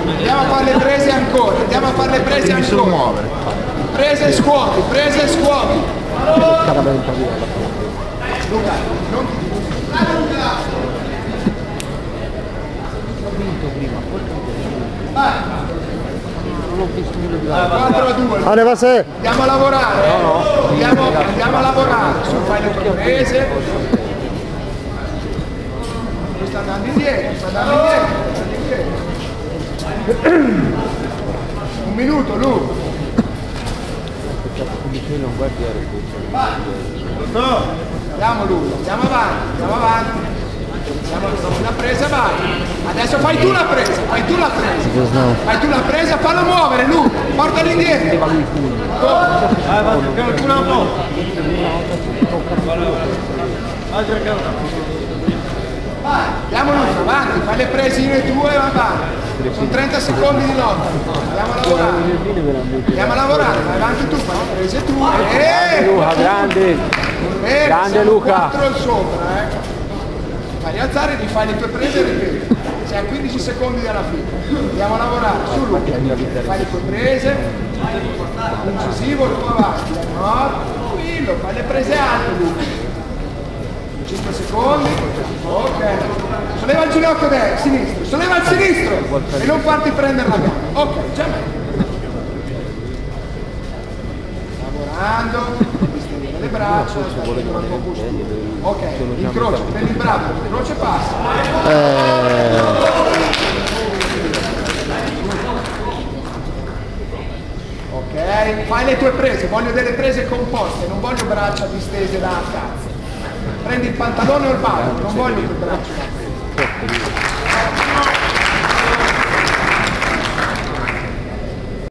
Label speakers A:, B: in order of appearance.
A: Andiamo a fare le prese ancora, andiamo a fare le prese ancora. Prese e scuoti, prese e scuoti. Luca, non ti vai. Non ho visto quello di là. 4-2. Andiamo a lavorare. Andiamo a lavorare. Su, fai le tue prese. Lui sta andando indietro, Un minuto, Lu. Andiamo Lu, andiamo avanti. Una presa, vai. Adesso fai tu la presa, fai tu la presa, fallo muovere, Lu, portalo indietro. Vai, andiamo Lu, avanti, fai le presine tue e avanti. Sono 30 secondi di lotta. Andiamo a lavorare, vai avanti tu, fai le prese tue.
B: Luca, grande. Grande Luca.
A: 4 sopra, Fai rialzare, rifai le tue prese e ripeti. Sei a 15 secondi dalla fine. Andiamo a lavorare, su Luca. Fai le tue prese, incisivo, tu avanti. No, tranquillo, fai le prese alte Luca. 5 secondi, ok. Solleva il ginocchio sinistro, solleva il sinistro e non farti prendere la gamba. Ok, già meglio. Lavorando, distendere le braccia, ok, incrocio, prendi il braccio, incrocio e passa. Ok, fai le tue prese, voglio delle prese composte, non voglio braccia distese da cazzo. Prendi il pantalone o il ballo, non voglio il braccio da presa.